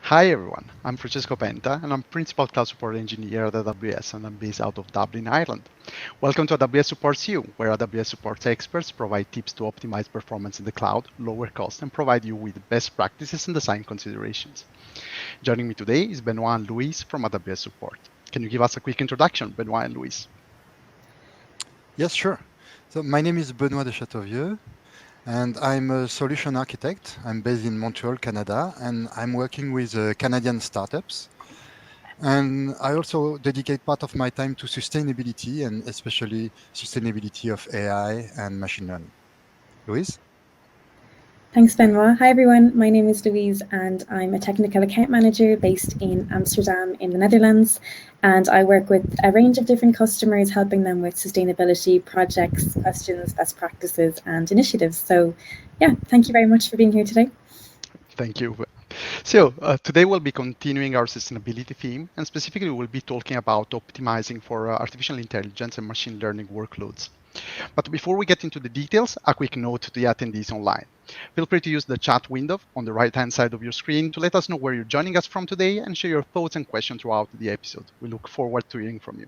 Hi everyone, I'm Francesco Penta and I'm Principal Cloud Support Engineer at AWS and I'm based out of Dublin, Ireland. Welcome to AWS Supports You, where AWS Support experts provide tips to optimize performance in the cloud, lower costs, and provide you with best practices and design considerations. Joining me today is Benoit and Luis from AWS Support. Can you give us a quick introduction, Benoit and Luis? Yes, sure. So my name is Benoit de Chateauvieux, and I'm a solution architect. I'm based in Montreal, Canada, and I'm working with Canadian startups. And I also dedicate part of my time to sustainability and especially sustainability of AI and machine learning. Louise? Thanks, Benoit. Hi, everyone. My name is Louise, and I'm a technical account manager based in Amsterdam in the Netherlands. And I work with a range of different customers, helping them with sustainability projects, questions, best practices, and initiatives. So, yeah, thank you very much for being here today. Thank you. So today we'll be continuing our sustainability theme, and specifically we'll be talking about optimizing for artificial intelligence and machine learning workloads. But before we get into the details, a quick note to the attendees online. Feel free to use the chat window on the right-hand side of your screen to let us know where you're joining us from today and share your thoughts and questions throughout the episode. We look forward to hearing from you.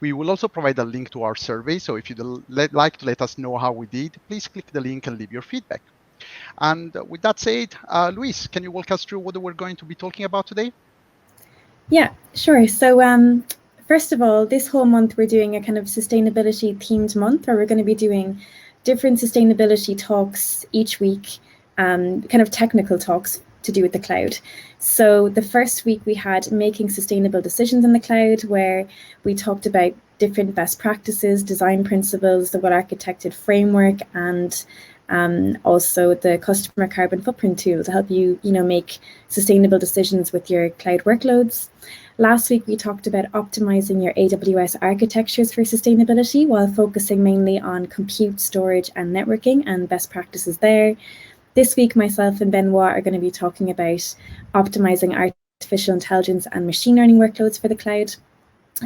We will also provide a link to our survey, so if you'd like to let us know how we did, please click the link and leave your feedback. And with that said, Luis, can you walk us through what we're going to be talking about today? Yeah, sure. So, first of all, this whole month we're doing a kind of sustainability themed month where we're going to be doing different sustainability talks each week, kind of technical talks to do with the cloud. So the first week we had making sustainable decisions in the cloud, where we talked about different best practices, design principles, the well-architected framework, and also the customer carbon footprint tool to help you, make sustainable decisions with your cloud workloads. Last week, we talked about optimizing your AWS architectures for sustainability while focusing mainly on compute, storage, and networking and best practices there. This week, myself and Benoit are going to be talking about optimizing artificial intelligence and machine learning workloads for the cloud.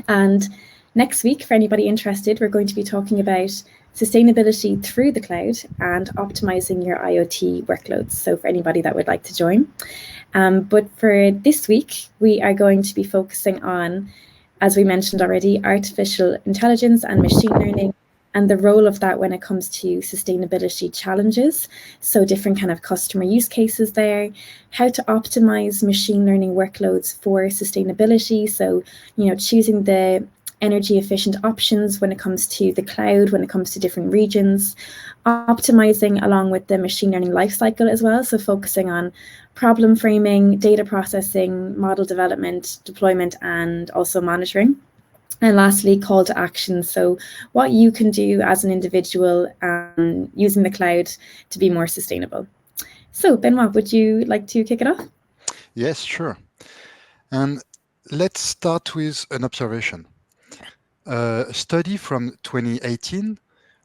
And next week, for anybody interested, we're going to be talking about sustainability through the cloud and optimizing your IoT workloads. So for anybody that would like to join. But for this week, we are going to be focusing on, as we mentioned already, artificial intelligence and machine learning and the role of that when it comes to sustainability challenges. So different kind of customer use cases there, how to optimize machine learning workloads for sustainability. So, choosing the energy efficient options when it comes to the cloud, when it comes to different regions, optimizing along with the machine learning lifecycle as well. So focusing on problem framing, data processing, model development, deployment, and also monitoring. And lastly, call to action. So what you can do as an individual using the cloud to be more sustainable. So Benoit, would you like to kick it off? Yes, sure. And let's start with an observation. A study from 2018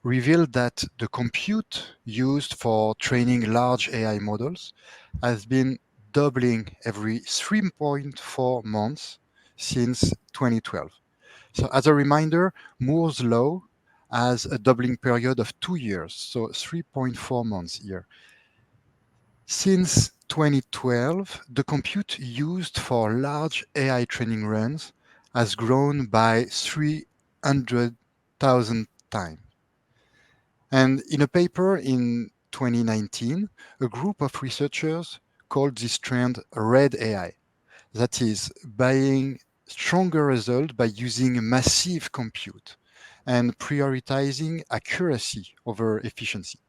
revealed that the compute used for training large AI models has been doubling every 3.4 months since 2012. So, as a reminder, Moore's law has a doubling period of 2 years, so 3.4 months here. Since 2012, the compute used for large AI training runs has grown by 300,000 times. And in a paper in 2019, a group of researchers called this trend red AI. That is, buying stronger result by using massive compute and prioritizing accuracy over efficiency.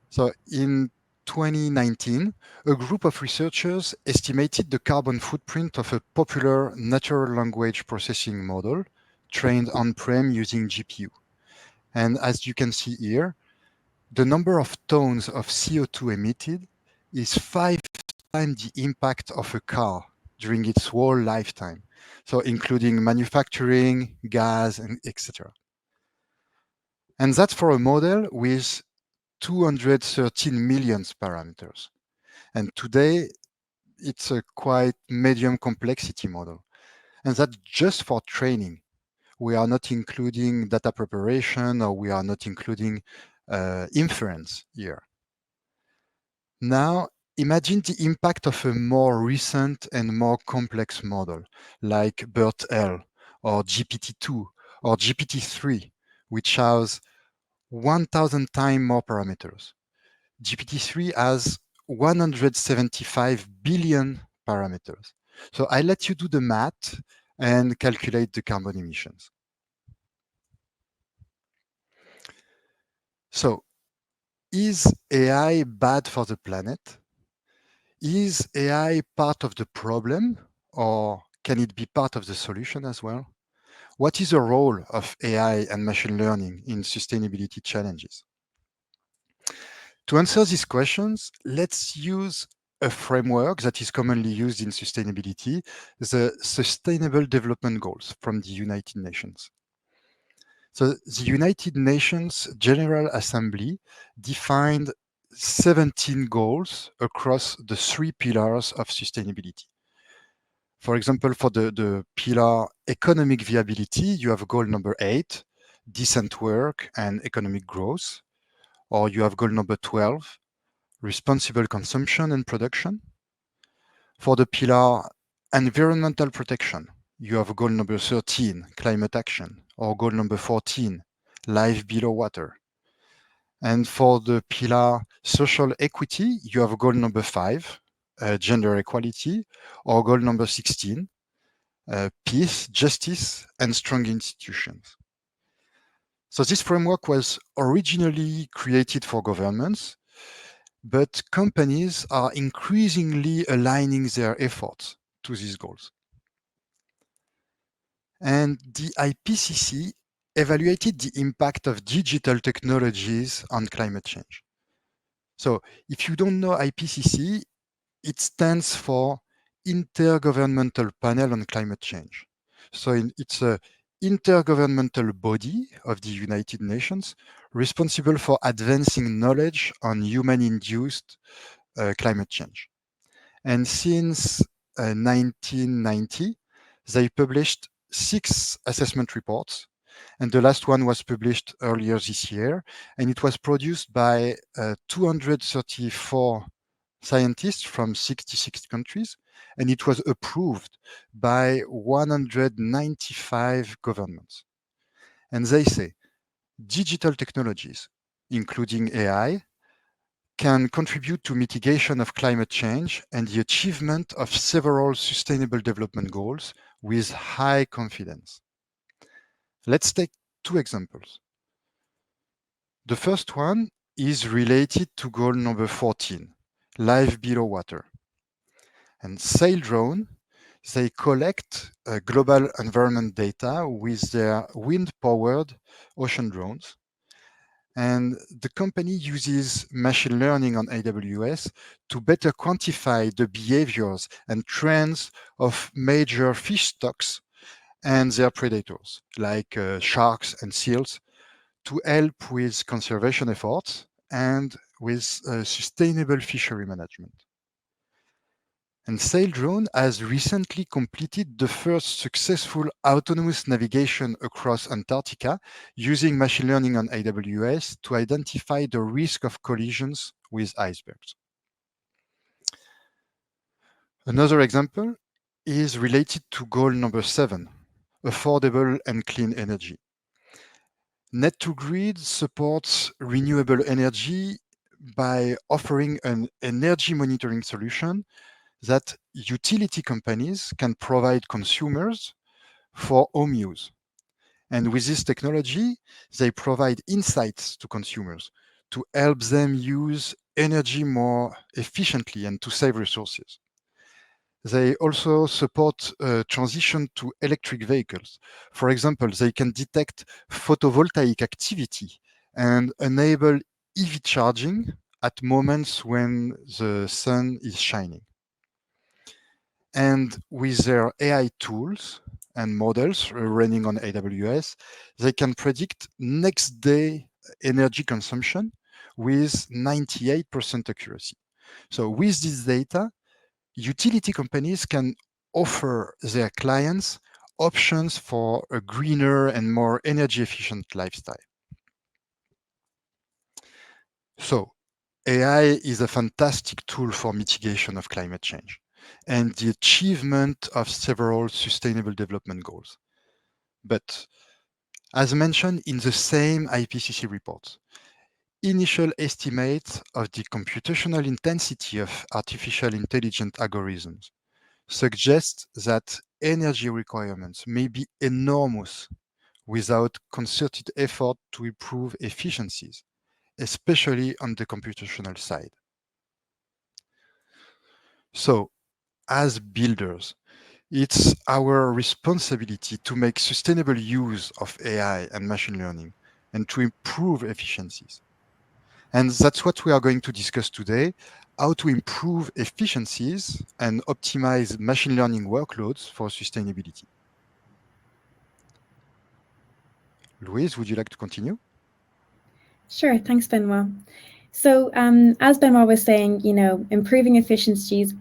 So in 2019, a group of researchers estimated the carbon footprint of a popular natural language processing model trained on-prem using GPU. And as you can see here, the number of tons of CO2 emitted is 5 times the impact of a car during its whole lifetime. So including manufacturing, gas, and etc. And that's for a model with 213 million parameters. And today, it's a quite medium complexity model. And that's just for training. We are not including data preparation or we are not including inference here. Now, Imagine the impact of a more recent and more complex model like BERT-L or GPT-2 or GPT-3, which has 1,000 times more parameters. GPT-3 has 175 billion parameters. So I let you do the math and calculate the carbon emissions. So is AI bad for the planet? Is AI part of the problem, or can it be part of the solution as well? What is the role of AI and machine learning in sustainability challenges? To answer these questions, let's use a framework that is commonly used in sustainability, the Sustainable Development Goals from the United Nations. So the United Nations General Assembly defined 17 goals across the 3 pillars of sustainability. For example, for the pillar economic viability, you have goal number 8, decent work and economic growth, or you have goal number 12, responsible consumption and production. For the pillar environmental protection, you have goal number 13, climate action, or goal number 14, life below water. And for the pillar social equity, you have goal number 5, gender equality, or goal number 16, peace, justice, and strong institutions. So this framework was originally created for governments, but companies are increasingly aligning their efforts to these goals. And the IPCC evaluated the impact of digital technologies on climate change. So if you don't know IPCC, it stands for Intergovernmental Panel on Climate Change. So it's a intergovernmental body of the United Nations responsible for advancing knowledge on human-induced climate change. And since 1990, they published 6 assessment reports, and the last one was published earlier this year, and it was produced by 234 scientists from 66 countries, and it was approved by 195 governments. And they say digital technologies, including AI, can contribute to mitigation of climate change and the achievement of several sustainable development goals with high confidence. Let's take 2 examples. The first one is related to goal number 14, life below water. And Sail Drone, they collect global environment data with their wind-powered ocean drones. And the company uses machine learning on AWS to better quantify the behaviors and trends of major fish stocks and their predators, like sharks and seals, to help with conservation efforts and with sustainable fishery management. And Sail Drone has recently completed the first successful autonomous navigation across Antarctica using machine learning on AWS to identify the risk of collisions with icebergs. Another example is related to goal number 7, affordable and clean energy. Net2Grid supports renewable energy by offering an energy monitoring solution that utility companies can provide consumers for home use. And with this technology, they provide insights to consumers to help them use energy more efficiently and to save resources. They also support transition to electric vehicles. For example, they can detect photovoltaic activity and enable EV charging at moments when the sun is shining. And with their AI tools and models running on AWS, they can predict next day energy consumption with 98% accuracy. So with this data, utility companies can offer their clients options for a greener and more energy efficient lifestyle. So AI is a fantastic tool for mitigation of climate change and the achievement of several sustainable development goals. But as mentioned in the same IPCC report, initial estimates of the computational intensity of artificial intelligence algorithms suggest that energy requirements may be enormous without concerted effort to improve efficiencies, especially on the computational side. So, as builders, it's our responsibility to make sustainable use of AI and machine learning and to improve efficiencies. And that's what we are going to discuss today, how to improve efficiencies and optimize machine learning workloads for sustainability. Louise, would you like to continue? Sure, thanks, Benoit. So as Benoit was saying, improving efficiencies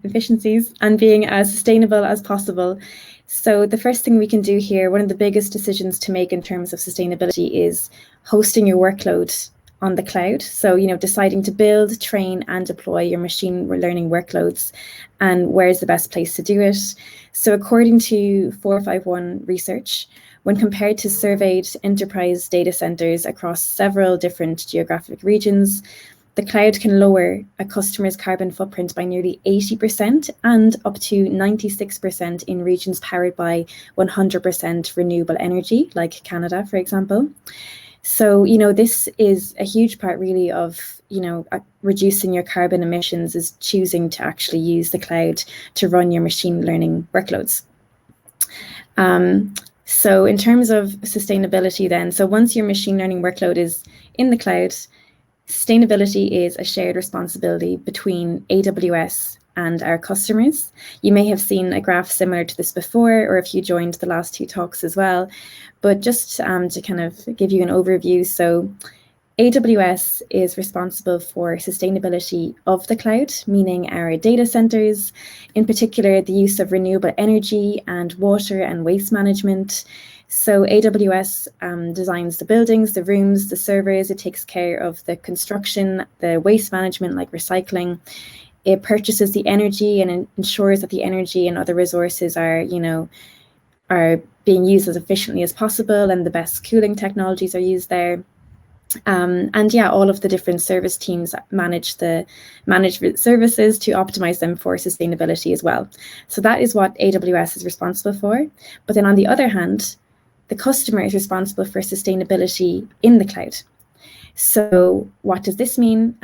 and being as sustainable as possible. So the first thing we can do here, one of the biggest decisions to make in terms of sustainability is hosting your workload on the cloud. So, deciding to build, train, and deploy your machine learning workloads and where's the best place to do it. So according to 451 research, when compared to surveyed enterprise data centers across several different geographic regions, the cloud can lower a customer's carbon footprint by nearly 80% and up to 96% in regions powered by 100% renewable energy, like Canada, for example. So, this is a huge part really of, reducing your carbon emissions is choosing to actually use the cloud to run your machine learning workloads. So in terms of sustainability then, so once your machine learning workload is in the cloud, sustainability is a shared responsibility between AWS and our customers. You may have seen a graph similar to this before, or if you joined the last two talks as well. But just to kind of give you an overview, so AWS is responsible for sustainability of the cloud, meaning our data centers, in particular the use of renewable energy and water and waste management. So AWS designs the buildings, the rooms, the servers. It takes care of the construction, the waste management like recycling. It purchases the energy and ensures that the energy and other resources are being used as efficiently as possible, and the best cooling technologies are used there. All of the different service teams manage services to optimize them for sustainability as well. So that is what AWS is responsible for. But then on the other hand, the customer is responsible for sustainability in the cloud. So what does this mean?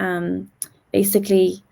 Basically,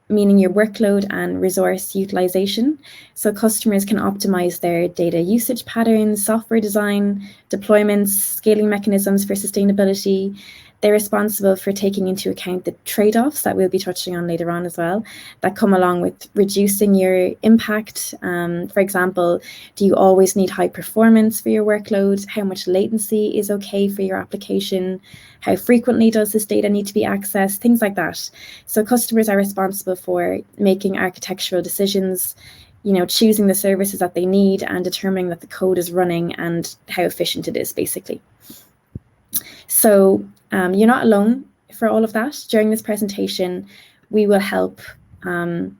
meaning your workload and resource utilization. So customers can optimize their data usage patterns, software design, deployments, scaling mechanisms for sustainability. They're responsible for taking into account the trade-offs that we'll be touching on later on as well, that come along with reducing your impact. For example, do you always need high performance for your workload? How much latency is okay for your application? How frequently does this data need to be accessed? Things like that. So customers are responsible for making architectural decisions, choosing the services that they need and determining that the code is running and how efficient it is, basically. So you're not alone for all of that. During this presentation, we will help. We're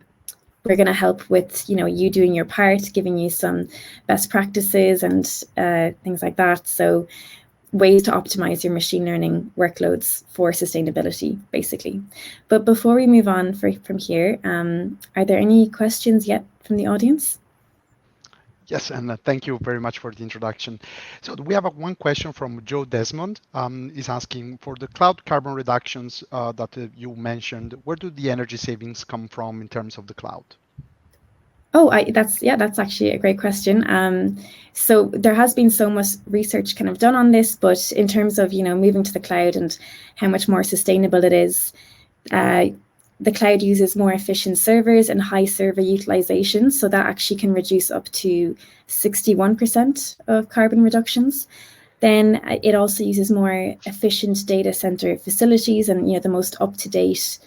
going to help with, you doing your part, giving you some best practices and things like that. So ways to optimize your machine learning workloads for sustainability, basically. But before we move on from here, are there any questions yet from the audience? Yes, and thank you very much for the introduction. So we have one question from Joe Desmond. Is asking for the cloud carbon reductions that you mentioned. Where do the energy savings come from in terms of the cloud? Oh, that's actually a great question. So there has been so much research kind of done on this, but in terms of moving to the cloud and how much more sustainable it is, the cloud uses more efficient servers and high server utilization, so that actually can reduce up to 61% of carbon reductions. Then it also uses more efficient data center facilities and the most up-to-date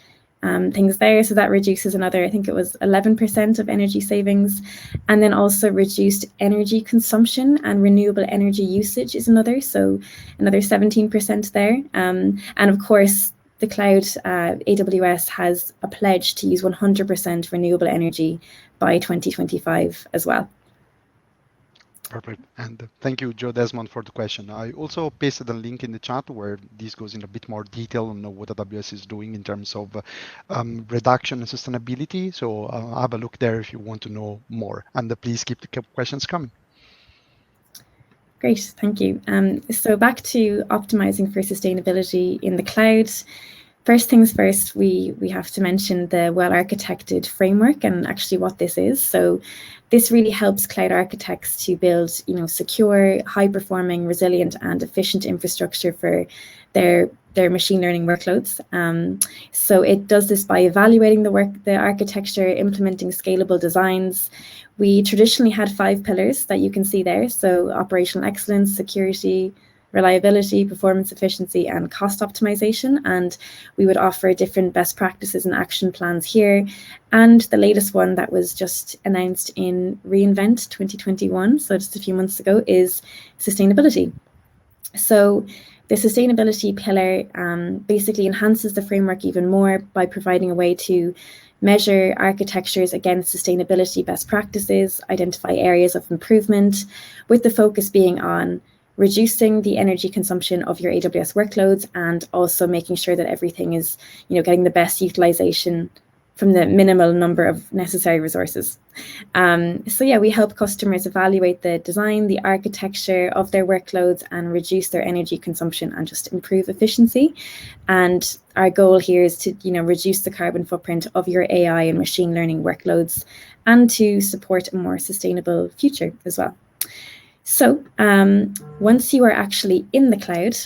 things there. So that reduces another, I think it was 11% of energy savings. And then also reduced energy consumption and renewable energy usage is another. So another 17% there. And of course, the cloud, AWS has a pledge to use 100% renewable energy by 2025 as well. Perfect. And thank you, Joe Desmond, for the question. I also pasted a link in the chat where this goes in a bit more detail on what AWS is doing in terms of reduction and sustainability. So have a look there if you want to know more. And please keep the questions coming. Great, thank you. So back to optimizing for sustainability in the cloud. First things first, we have to mention the well-architected framework and actually what this is. So this really helps cloud architects to build, secure, high-performing, resilient, and efficient infrastructure for their machine learning workloads. So it does this by evaluating the architecture, implementing scalable designs. We traditionally had 5 pillars that you can see there. So operational excellence, security, reliability, performance efficiency, and cost optimization. And we would offer different best practices and action plans here. And the latest one that was just announced in reInvent 2021, so just a few months ago, is sustainability. So the sustainability pillar basically enhances the framework even more by providing a way to measure architectures against sustainability best practices, identify areas of improvement, with the focus being on reducing the energy consumption of your AWS workloads and also making sure that everything is, getting the best utilization from the minimal number of necessary resources. So yeah, we help customers evaluate the design, the architecture of their workloads and reduce their energy consumption and just improve efficiency. And our goal here is to, reduce the carbon footprint of your AI and machine learning workloads and to support a more sustainable future as well. So once you are actually in the cloud,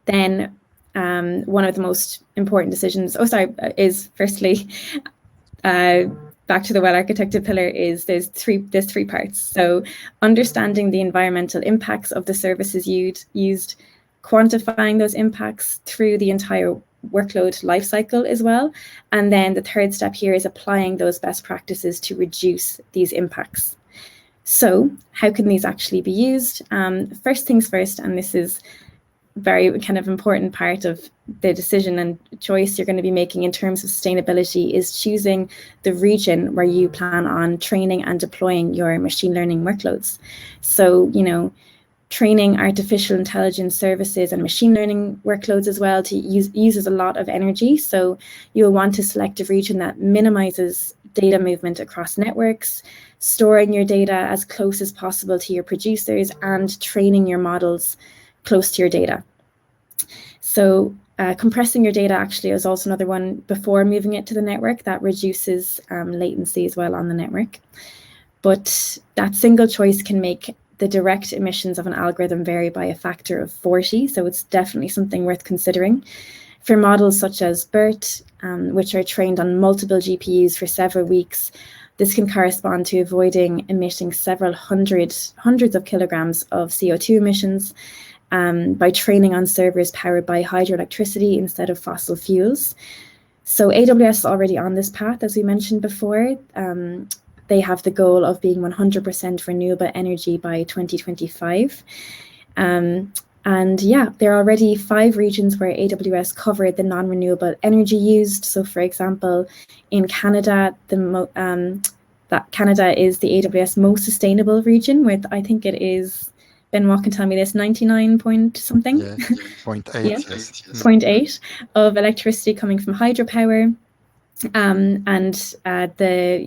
then one of the most important decisions, is firstly, back to the well-architected pillar, is there's three parts. So understanding the environmental impacts of the services used, quantifying those impacts through the entire workload lifecycle as well. And then the third step here is applying those best practices to reduce these impacts. So how can these actually be used? First things first, and this is very kind of important part of the decision and choice you're going to be making in terms of sustainability, is choosing the region where you plan on training and deploying your machine learning workloads. So, training artificial intelligence services and machine learning workloads as well uses a lot of energy. So you'll want to select a region that minimizes data movement across networks, storing your data as close as possible to your producers, and training your models close to your data. So compressing your data actually is also another one before moving it to the network that reduces latency as well on the network. But that single choice can make the direct emissions of an algorithm vary by a factor of 40. So it's definitely something worth considering. For models such as BERT, which are trained on multiple GPUs for several weeks, this can correspond to avoiding emitting several hundreds of kilograms of CO2 emissions by training on servers powered by hydroelectricity instead of fossil fuels. So AWS is already on this path, as we mentioned before. They have the goal of being 100% renewable energy by 2025. And yeah, there are already 5 regions where AWS covered the non-renewable energy used. So for example, in Canada, Canada is the AWS most sustainable region with, I think it is, Benoit can tell me this, 99 point something? Yeah, 0.8. Yeah, Yes. 0.8 of electricity coming from hydropower. You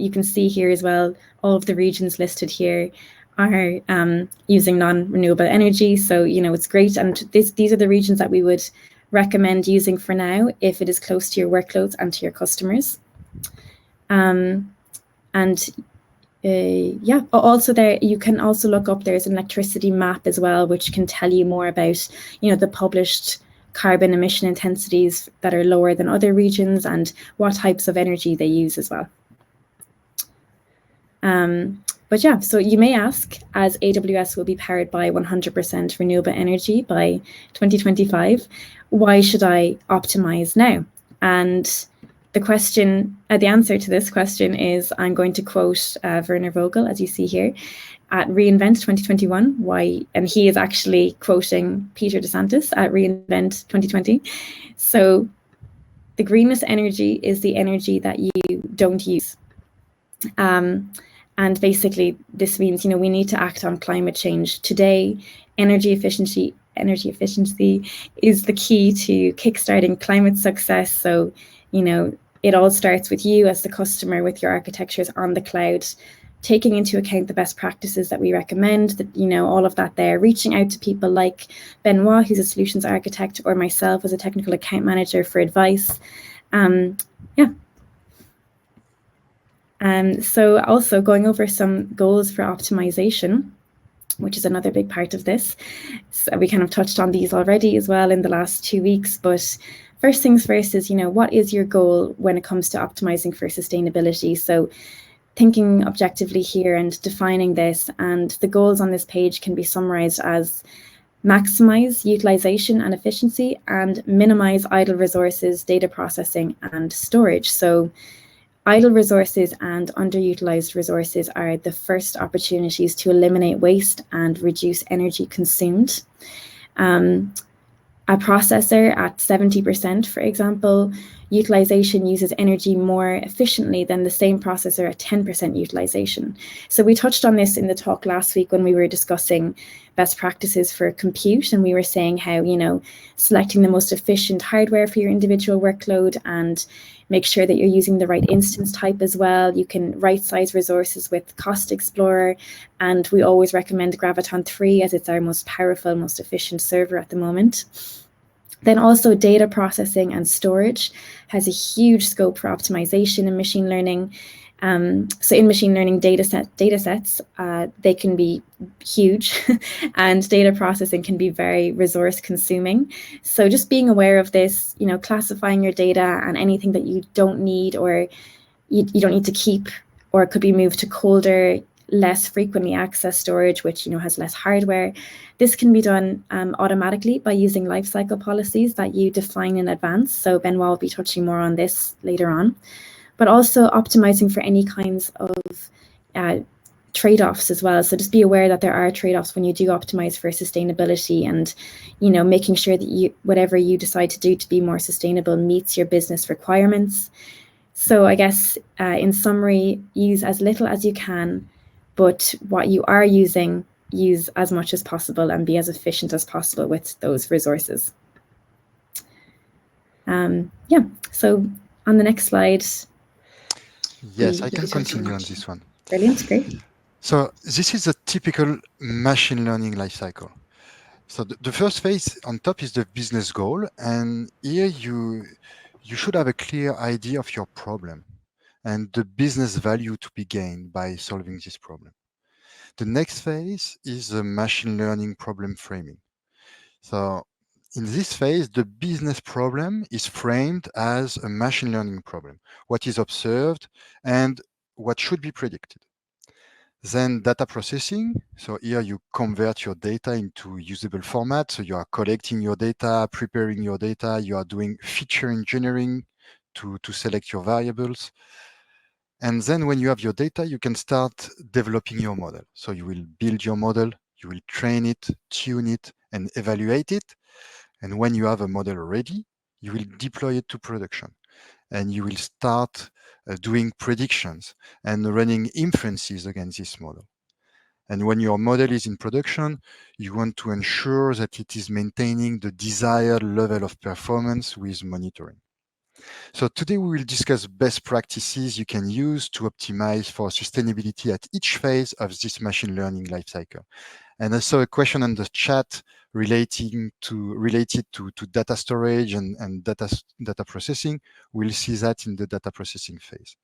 can see here as well, all of the regions listed here are using non-renewable energy. So, it's great. And these are the regions that we would recommend using for now if it is close to your workloads and to your customers. Also there, you can also look up, there's an electricity map as well, which can tell you more about, the published carbon emission intensities that are lower than other regions and what types of energy they use as well. But yeah, so you may ask, as AWS will be powered by 100% renewable energy by 2025, why should I optimize now? And the answer to this question is, I'm going to quote Werner Vogel, as you see here. at reInvent 2021. Why? And he is actually quoting Peter DeSantis at reInvent 2020. So the greenest energy is the energy that you don't use. And basically, this means, we need to act on climate change today. Energy efficiency is the key to kickstarting climate success. So, it all starts with you as the customer, with your architectures on the cloud, taking into account the best practices that we recommend, that, all of that there, reaching out to people like Benoit, who's a solutions architect, or myself as a technical account manager for advice. So also going over some goals for optimization, which is another big part of this. So we kind of touched on these already as well in the last 2 weeks, but first things first is, what is your goal when it comes to optimizing for sustainability? So thinking objectively here and defining this, and the goals on this page can be summarized as maximize utilization and efficiency and minimize idle resources, data processing and storage. So idle resources and underutilized resources are the first opportunities to eliminate waste and reduce energy consumed. A processor at 70%, for example, utilization uses energy more efficiently than the same processor at 10% utilization. So we touched on this in the talk last week when we were discussing best practices for compute, and we were saying how, selecting the most efficient hardware for your individual workload and make sure that you're using the right instance type as well. You can right-size resources with Cost Explorer, and we always recommend Graviton 3 as it's our most powerful, most efficient server at the moment. Then also data processing and storage has a huge scope for optimization in machine learning. So in machine learning data sets, they can be huge and data processing can be very resource consuming. So just being aware of this, classifying your data and anything that you don't need or you don't need to keep, or it could be moved to colder, less frequently accessed storage, which has less hardware. This can be done automatically by using lifecycle policies that you define in advance. So Benoit will be touching more on this later on. But also optimizing for any kinds of trade-offs as well. So just be aware that there are trade-offs when you do optimize for sustainability, and making sure that whatever you decide to do to be more sustainable meets your business requirements. So I guess in summary, use as little as you can, but what you are using, use as much as possible and be as efficient as possible with those resources. So on the next slide. Yes, I can continue on this one. Brilliant, great. So this is a typical machine learning lifecycle. So the first phase on top is the business goal, and here you should have a clear idea of your problem and the business value to be gained by solving this problem. The next phase is the machine learning problem framing. So in this phase, the business problem is framed as a machine learning problem, what is observed and what should be predicted. Then data processing. So here you convert your data into usable format. So you are collecting your data, preparing your data, you are doing feature engineering to select your variables. And then when you have your data, you can start developing your model. So you will build your model, you will train it, tune it, and evaluate it. And when you have a model ready, you will deploy it to production. And you will start doing predictions and running inferences against this model. And when your model is in production, you want to ensure that it is maintaining the desired level of performance with monitoring. So today we will discuss best practices you can use to optimize for sustainability at each phase of this machine learning lifecycle. And I saw a question in the chat related to data storage and data processing. We'll see that in the data processing phase.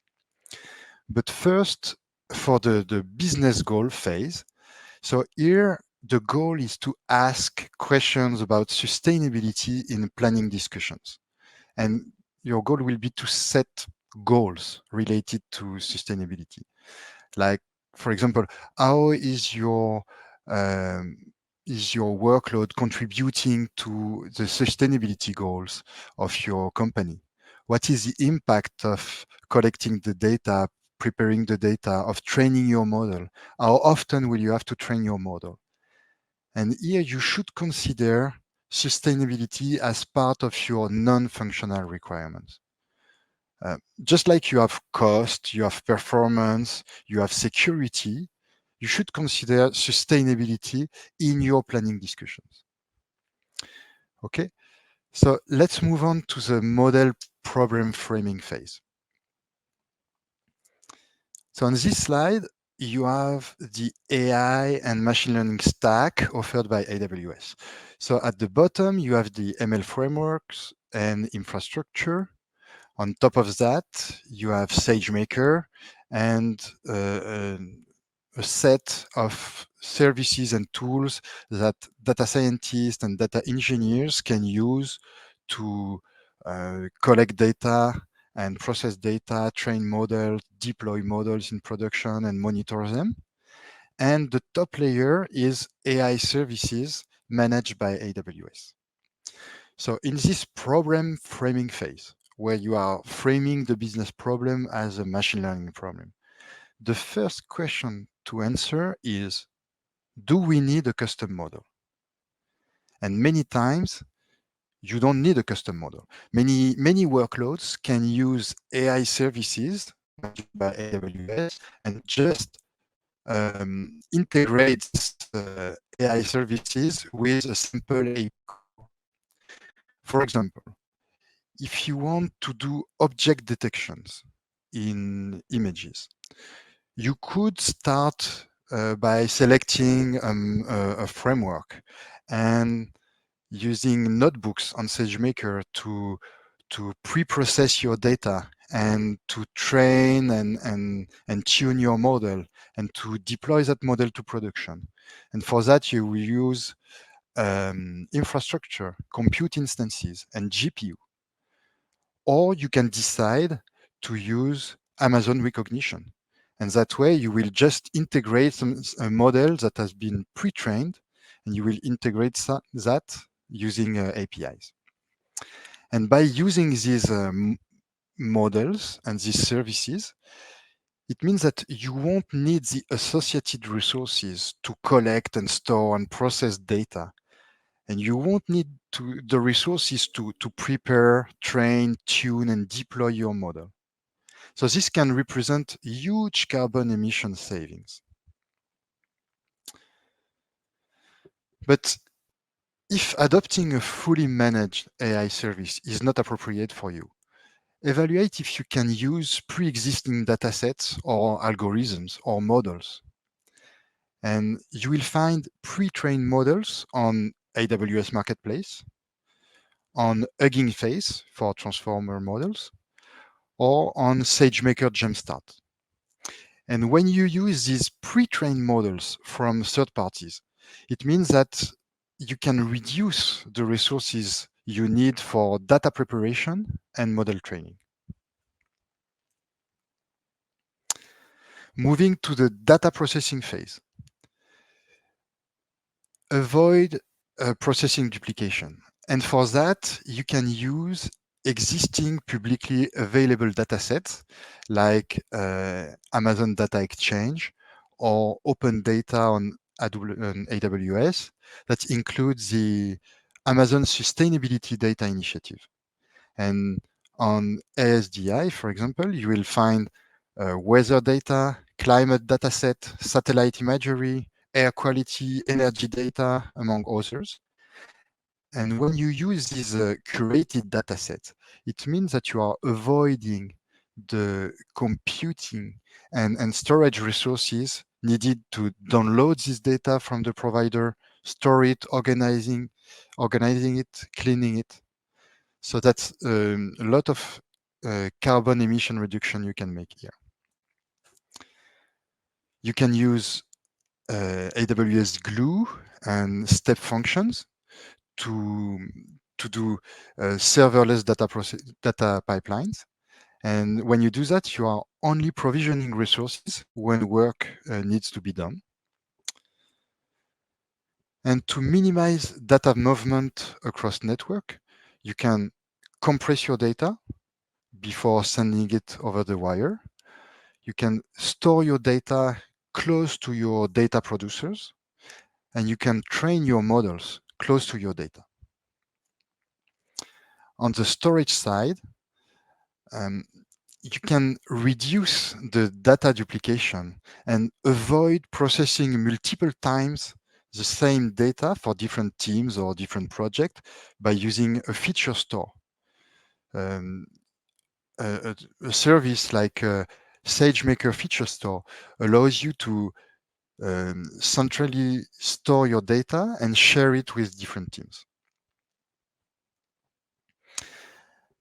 But first, for the business goal phase, so here the goal is to ask questions about sustainability in planning discussions. And your goal will be to set goals related to sustainability. Like, for example, how is your workload contributing to the sustainability goals of your company? What is the impact of collecting the data, preparing the data, of training your model. How often will you have to train your model? And here you should consider sustainability as part of your non-functional requirements. Just like you have cost, you have performance, you have security, you should consider sustainability in your planning discussions. Okay, so let's move on to the model problem framing phase. So on this slide, you have the AI and machine learning stack offered by AWS. So at the bottom, you have the ML frameworks and infrastructure. On top of that, you have SageMaker and a set of services and tools that data scientists and data engineers can use to collect data and process data, train models, deploy models in production, and monitor them. And the top layer is AI services managed by AWS. So in this problem framing phase, where you are framing the business problem as a machine learning problem, the first question to answer is, do we need a custom model? And many times, you don't need a custom model. Many workloads can use AI services managed by AWS and just integrate AI services with a simple API. For example, if you want to do object detections in images, you could start by selecting a framework and using notebooks on SageMaker to pre-process your data and to train and tune your model and to deploy that model to production. And for that, you will use infrastructure, compute instances, and GPU. Or you can decide to use Amazon Recognition. And that way you will just integrate a model that has been pre-trained, and you will integrate that using APIs. And by using these models and these services, it means that you won't need the associated resources to collect and store and process data. And you won't need the resources to prepare, train, tune, and deploy your model. So this can represent huge carbon emission savings. But if adopting a fully managed AI service is not appropriate for you, evaluate if you can use pre-existing datasets or algorithms or models. And you will find pre-trained models on AWS Marketplace, on Hugging Face for transformer models, or on SageMaker Jumpstart. And when you use these pre-trained models from third parties, it means that you can reduce the resources you need for data preparation and model training. Moving to the data processing phase. Avoid processing duplication. And for that, you can use existing publicly available datasets like Amazon Data Exchange or open data on AWS that includes the Amazon Sustainability Data Initiative. And on ASDI, for example, you will find weather data, climate dataset, satellite imagery, air quality, energy data, among others. And when you use these curated datasets, it means that you are avoiding the computing and storage resources needed to download this data from the provider, store it, organizing it, cleaning it. So that's a lot of carbon emission reduction you can make here. You can use AWS Glue and step functions to do serverless data pipelines. And when you do that, you are only provisioning resources when work needs to be done. And to minimize data movement across network, you can compress your data before sending it over the wire. You can store your data close to your data producers, and you can train your models close to your data. On the storage side, you can reduce the data duplication and avoid processing multiple times the same data for different teams or different projects by using a feature store. A service like SageMaker Feature Store allows you to centrally store your data and share it with different teams.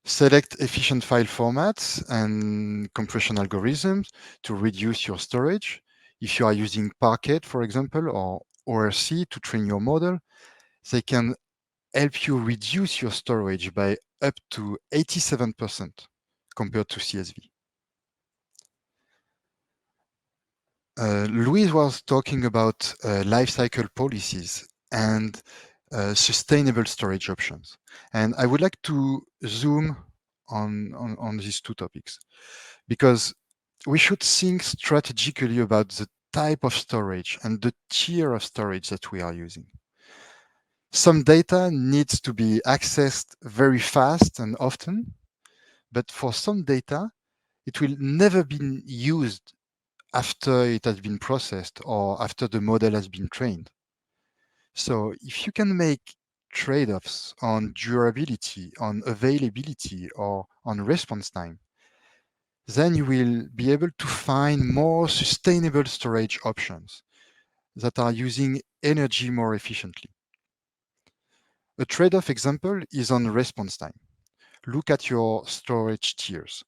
Select efficient file formats and compression algorithms to reduce your storage. If you are using Parquet, for example, or ORC to train your model, they can help you reduce your storage by up to 87% compared to CSV. Louise was talking about lifecycle policies and sustainable storage options. And I would like to zoom on these two topics, because we should think strategically about the type of storage and the tier of storage that we are using. Some data needs to be accessed very fast and often, but for some data, it will never be used after it has been processed or after the model has been trained. So if you can make trade-offs on durability, on availability, or on response time, then you will be able to find more sustainable storage options that are using energy more efficiently. A trade-off example is on response time. Look at your storage tiers.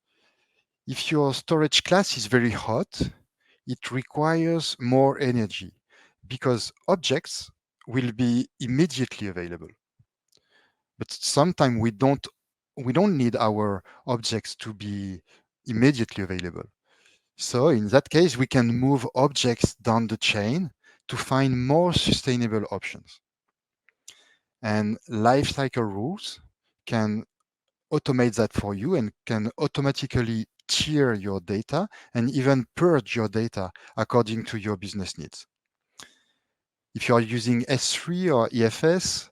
If your storage class is very hot, it requires more energy because objects will be immediately available. But sometimes we don't need our objects to be immediately available. So in that case, we can move objects down the chain to find more sustainable options. And lifecycle rules can automate that for you and can automatically tier your data and even purge your data according to your business needs. If you are using S3 or EFS,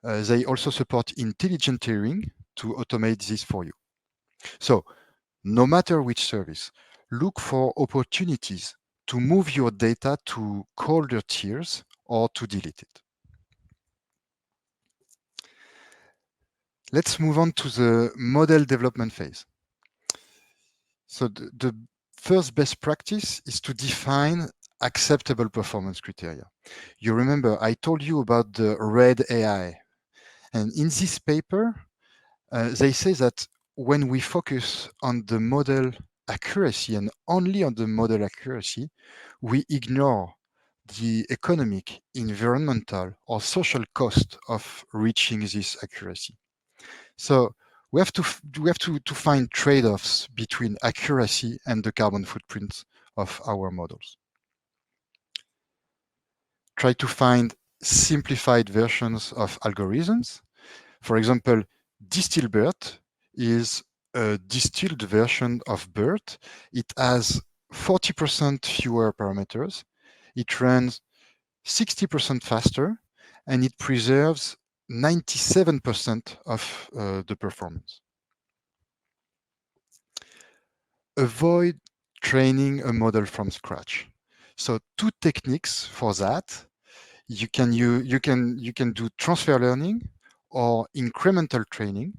they also support intelligent tiering to automate this for you. So no matter which service, look for opportunities to move your data to colder tiers or to delete it. Let's move on to the model development phase. So the first best practice is to define acceptable performance criteria. You remember I told you about the red AI. And in this paper, they say that when we focus on the model accuracy and only on the model accuracy, we ignore the economic, environmental, or social cost of reaching this accuracy. So we have to find trade-offs between accuracy and the carbon footprint of our models. Try to find simplified versions of algorithms. For example, DistillBERT is a distilled version of BERT. It has 40% fewer parameters. It runs 60% faster, and it preserves 97% of the performance. Avoid training a model from scratch. So two techniques for that. You can do transfer learning or incremental training.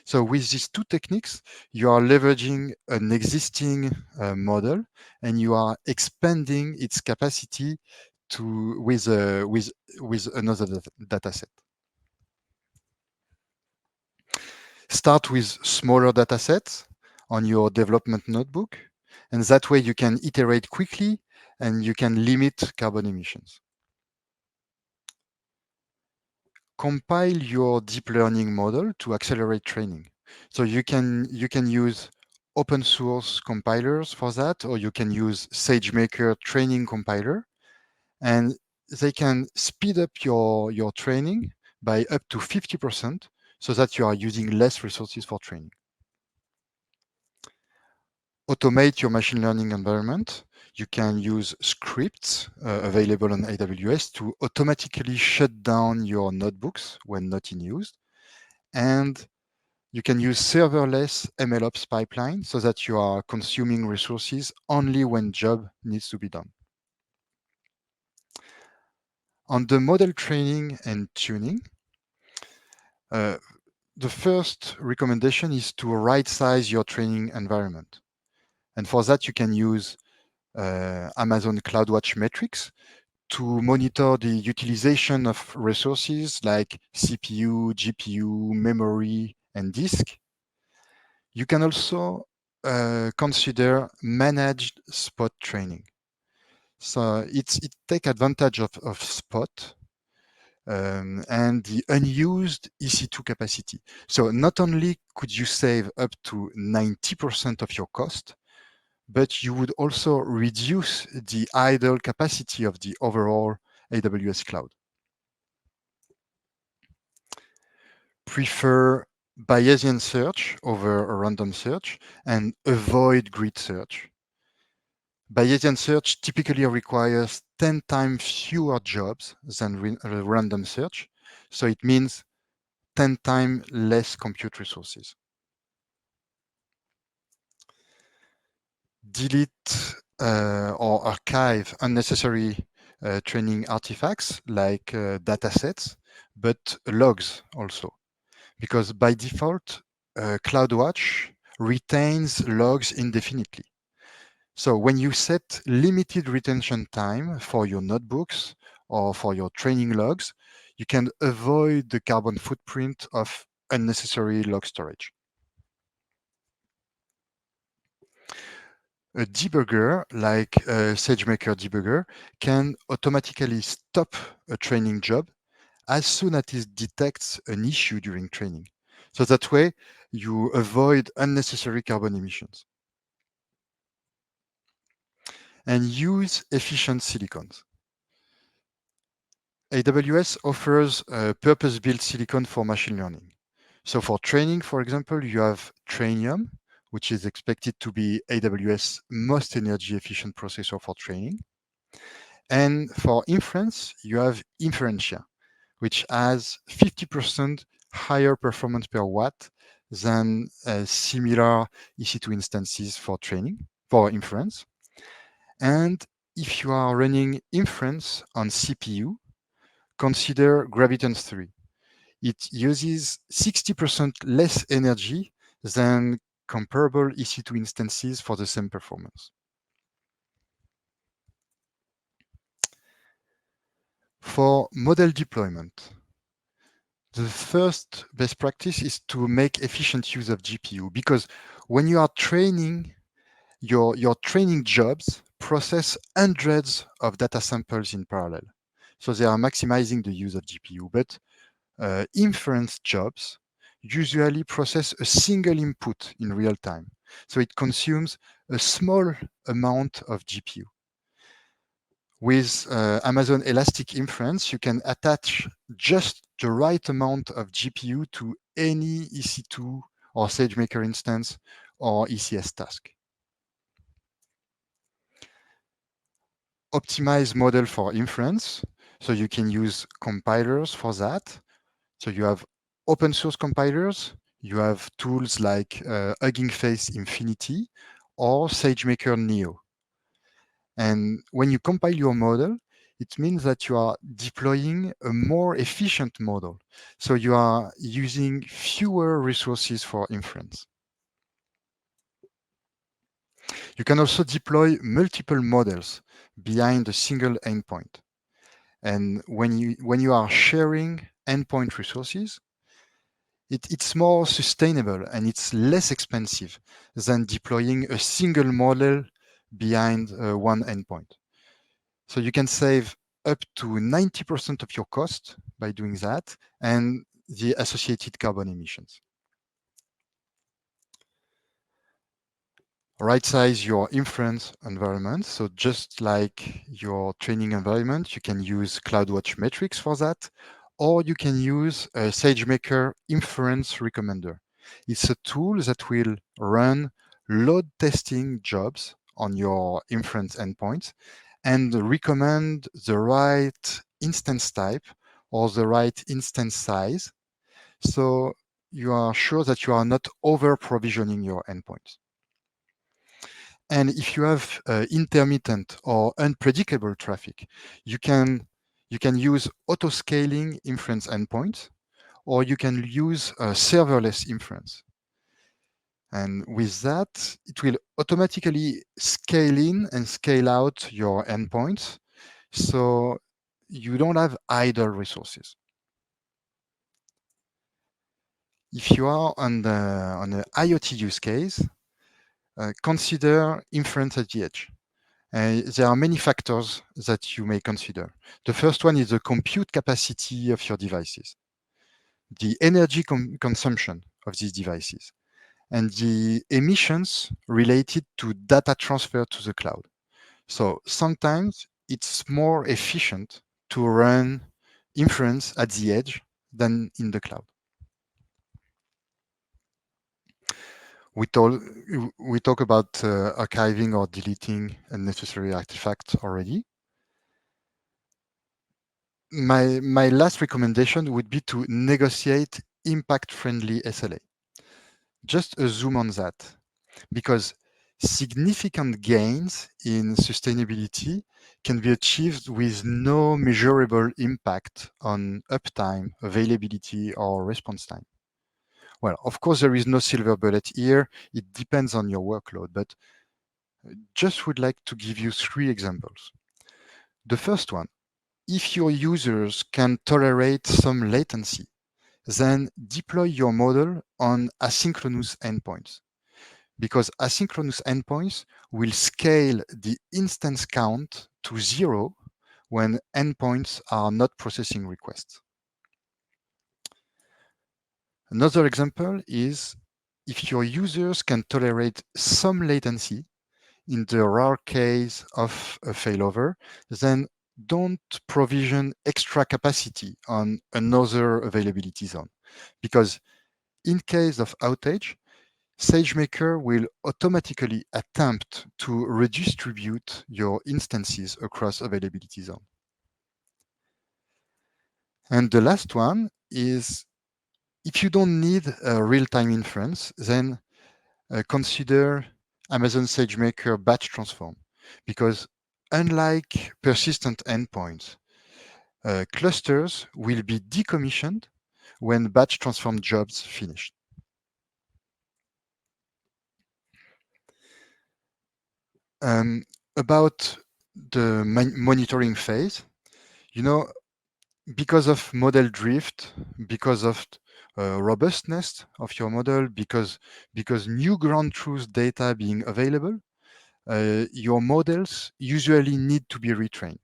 So with these two techniques, you are leveraging an existing model and you are expanding its capacity with another data set. Start with smaller data sets on your development notebook, and that way you can iterate quickly and you can limit carbon emissions. Compile your deep learning model to accelerate training. So you can use open source compilers for that, or you can use SageMaker training compiler, and they can speed up your training by up to 50% so that you are using less resources for training. automate your machine learning environment, you can use scripts available on AWS to automatically shut down your notebooks when not in use. And you can use serverless MLOps pipeline so that you are consuming resources only when job needs to be done. On the model training and tuning, the first recommendation is to right size your training environment. And for that, you can use Amazon CloudWatch metrics to monitor the utilization of resources like CPU, GPU, memory, and disk. You can also consider managed spot training. So it takes advantage of spot and the unused EC2 capacity. So not only could you save up to 90% of your cost, but you would also reduce the idle capacity of the overall AWS cloud. Prefer Bayesian search over a random search and avoid grid search. Bayesian search typically requires 10 times fewer jobs than random search, so it means 10 times less compute resources. Delete or archive unnecessary training artifacts like datasets, but logs also. Because by default, CloudWatch retains logs indefinitely. So when you set limited retention time for your notebooks or for your training logs, you can avoid the carbon footprint of unnecessary log storage. A debugger like a SageMaker debugger can automatically stop a training job as soon as it detects an issue during training. So that way you avoid unnecessary carbon emissions. And use efficient silicons. AWS offers a purpose-built silicon for machine learning. So for training, for example, you have Trainium, which is expected to be AWS most energy efficient processor for training. And for inference, you have Inferentia, which has 50% higher performance per watt than similar EC2 instances for training, for inference. And if you are running inference on CPU, consider Graviton 3. It uses 60% less energy than comparable EC2 instances for the same performance. For model deployment, the first best practice is to make efficient use of GPU, because when you are training, your training jobs process hundreds of data samples in parallel. So they are maximizing the use of GPU, but inference jobs usually process a single input in real time. So it consumes a small amount of GPU. With Amazon Elastic Inference, you can attach just the right amount of GPU to any EC2 or SageMaker instance or ECS task. Optimize model for inference. So you can use compilers for that. So you have open source compilers, you have tools like Hugging Face Infinity or SageMaker Neo. And when you compile your model, it means that you are deploying a more efficient model. So you are using fewer resources for inference. You can also deploy multiple models behind a single endpoint. And when you are sharing endpoint resources, it's more sustainable and it's less expensive than deploying a single model behind one endpoint. So you can save up to 90% of your cost by doing that and the associated carbon emissions. Right size your inference environment. So just like your training environment, you can use CloudWatch metrics for that, or you can use a SageMaker Inference Recommender. It's a tool that will run load testing jobs on your inference endpoints, and recommend the right instance type or the right instance size, so you are sure that you are not over provisioning your endpoints. And if you have intermittent or unpredictable traffic, you can use auto scaling inference endpoints, or you can use serverless inference. And with that, it will automatically scale in and scale out your endpoints, so you don't have idle resources. If you are on an IoT use case, consider inference at the edge. There are many factors that you may consider. The first one is the compute capacity of your devices, the energy consumption of these devices, and the emissions related to data transfer to the cloud. So sometimes it's more efficient to run inference at the edge than in the cloud. We talk about archiving or deleting unnecessary artifacts already. My last recommendation would be to negotiate impact-friendly SLA. Just a zoom on that, because significant gains in sustainability can be achieved with no measurable impact on uptime, availability, or response time. Well, of course, there is no silver bullet here. It depends on your workload, but just would like to give you 3 examples. The first one, if your users can tolerate some latency, then deploy your model on asynchronous endpoints, because asynchronous endpoints will scale the instance count to 0 when endpoints are not processing requests. Another example is if your users can tolerate some latency in the rare case of a failover, then don't provision extra capacity on another availability zone, because in case of outage, SageMaker will automatically attempt to redistribute your instances across availability zone. And the last one is, if you don't need a real-time inference, then consider Amazon SageMaker batch transform, because unlike persistent endpoints, clusters will be decommissioned when batch transform jobs finish. About the monitoring phase, because of model drift, because of robustness of your model, because new ground truth data being available, your models usually need to be retrained.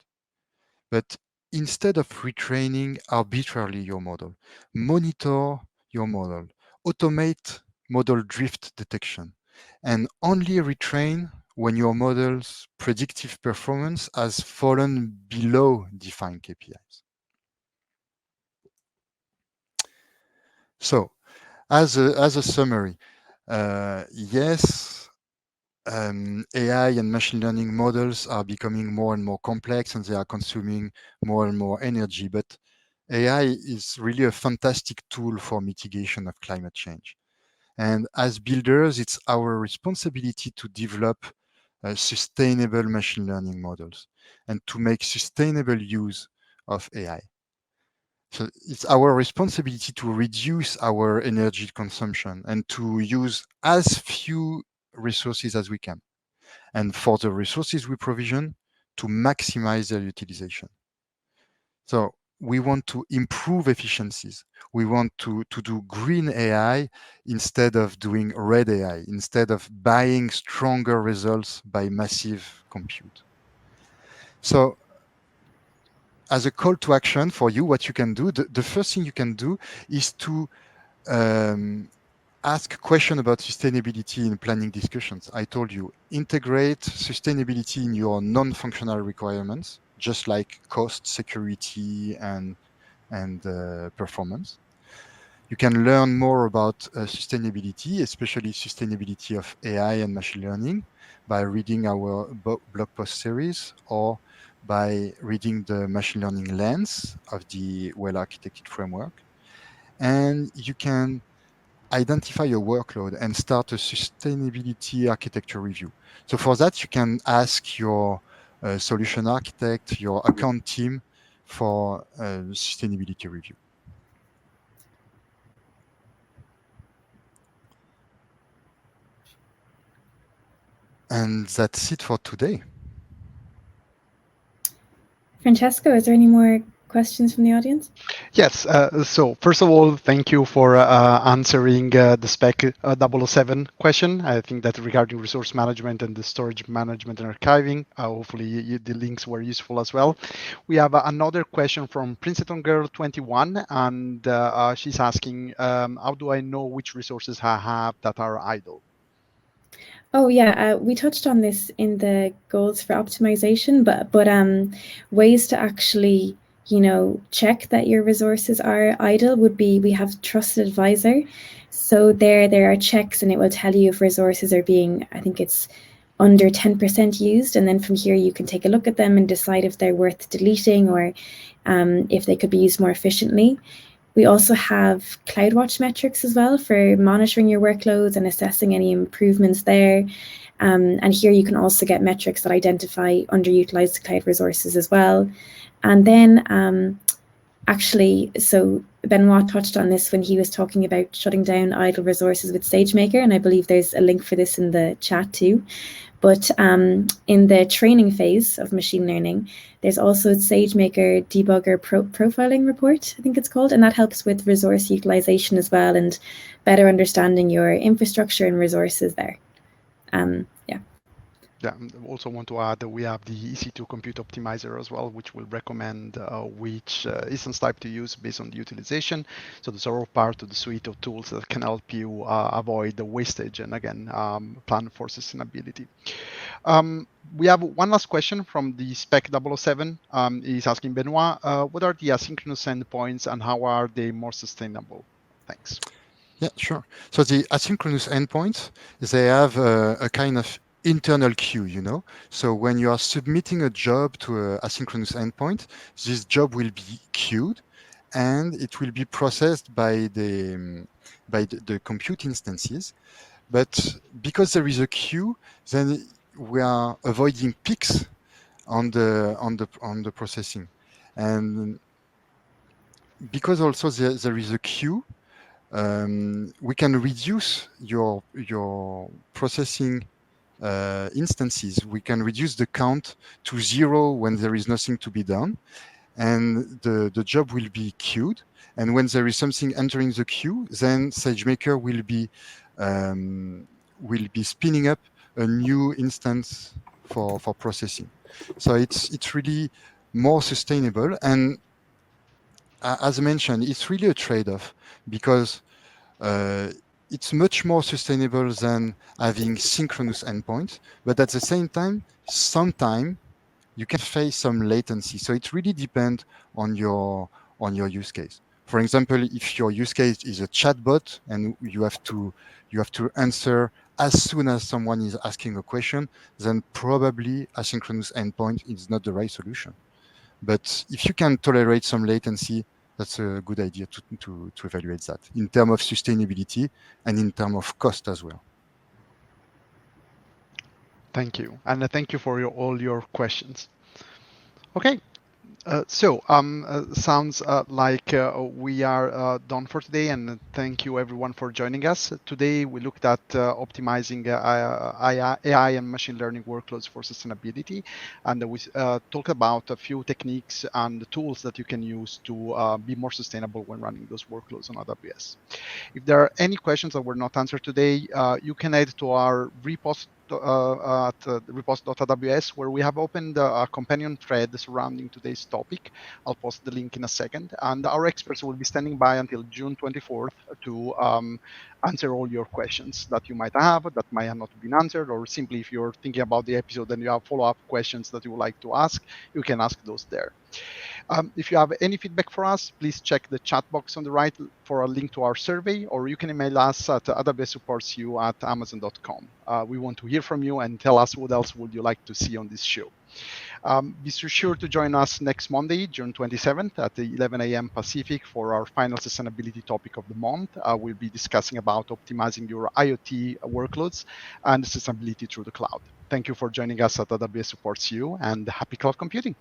But instead of retraining arbitrarily your model, monitor your model, automate model drift detection, and only retrain when your model's predictive performance has fallen below defined KPIs. So, as a summary, yes, AI and machine learning models are becoming more and more complex, and they are consuming more and more energy. But AI is really a fantastic tool for mitigation of climate change. And as builders, it's our responsibility to develop sustainable machine learning models and to make sustainable use of AI. So it's our responsibility to reduce our energy consumption and to use as few resources as we can. And for the resources we provision, to maximize their utilization. So we want to improve efficiencies. We want to do green AI instead of doing red AI, instead of buying stronger results by massive compute. So as a call to action for you, what you can do, the first thing you can do is to ask question about sustainability in planning discussions. I told you, integrate sustainability in your non-functional requirements, just like cost, security, and performance. You can learn more about sustainability, especially sustainability of AI and machine learning, by reading our blog post series or by reading the machine learning lens of the well-architected framework. And you can identify your workload and start a sustainability architecture review. So for that, you can ask your solution architect, your account team for a sustainability review. And that's it for today. Francesco, is there any more questions from the audience? Yes. So first of all, thank you for answering the spec 007 question. I think that regarding resource management and the storage management and archiving, hopefully the links were useful as well. We have another question from Princeton Girl 21, and she's asking, how do I know which resources I have that are idle? Oh yeah, we touched on this in the goals for optimization, but ways to actually check that your resources are idle would be, we have Trusted Advisor. So there are checks, and it will tell you if resources are being, I think it's under 10% used, and then from here you can take a look at them and decide if they're worth deleting or if they could be used more efficiently. We also have CloudWatch metrics as well for monitoring your workloads and assessing any improvements there. And here you can also get metrics that identify underutilized cloud resources as well. And then actually, so Benoit touched on this when he was talking about shutting down idle resources with SageMaker, and I believe there's a link for this in the chat too. But in the training phase of machine learning, there's also SageMaker Debugger Profiling Report, I think it's called, and that helps with resource utilization as well and better understanding your infrastructure and resources there. Yeah. Yeah, I also want to add that we have the EC2 Compute Optimizer as well, which will recommend which instance type to use based on the utilization. So those are all part of the suite of tools that can help you avoid the wastage and again, plan for sustainability. We have one last question from the spec 007. He's asking, Benoit, what are the asynchronous endpoints and how are they more sustainable? Thanks. Yeah, sure. So the asynchronous endpoints, they have a kind of internal queue, So when you are submitting a job to an asynchronous endpoint, this job will be queued and it will be processed by the compute instances. But because there is a queue, then we are avoiding peaks on the processing. And because also there is a queue, we can reduce your processing instances. We can reduce the count to 0 when there is nothing to be done, and the job will be queued. And when there is something entering the queue, then SageMaker will be spinning up a new instance for processing. So it's really more sustainable. And as mentioned, it's really a trade-off because it's much more sustainable than having synchronous endpoints, but at the same time, sometimes you can face some latency. So it really depends on your use case. For example, if your use case is a chatbot and you have to answer as soon as someone is asking a question, then probably asynchronous endpoint is not the right solution. But if you can tolerate some latency, that's a good idea to evaluate that in terms of sustainability and in terms of cost as well. Thank you. And thank you for all your questions. Okay. Sounds like we are done for today, and thank you everyone for joining us. Today we looked at optimizing AI and machine learning workloads for sustainability, and we talked about a few techniques and tools that you can use to be more sustainable when running those workloads on AWS. If there are any questions that were not answered today, you can head to our repost at repost.aws, where we have opened a companion thread surrounding today's topic. I'll post the link in a second. And our experts will be standing by until June 24th to answer all your questions that you might have that might have not been answered, or simply if you're thinking about the episode and you have follow-up questions that you would like to ask, you can ask those there. If you have any feedback for us, please check the chat box on the right for a link to our survey, or you can email us at awssupportsyou@amazon.com. We want to hear from you and tell us what else would you like to see on this show. Be sure to join us next Monday, June 27th at 11 a.m. Pacific for our final sustainability topic of the month. We'll be discussing about optimizing your IoT workloads and sustainability through the cloud. Thank you for joining us at AWS Supports You, and happy cloud computing.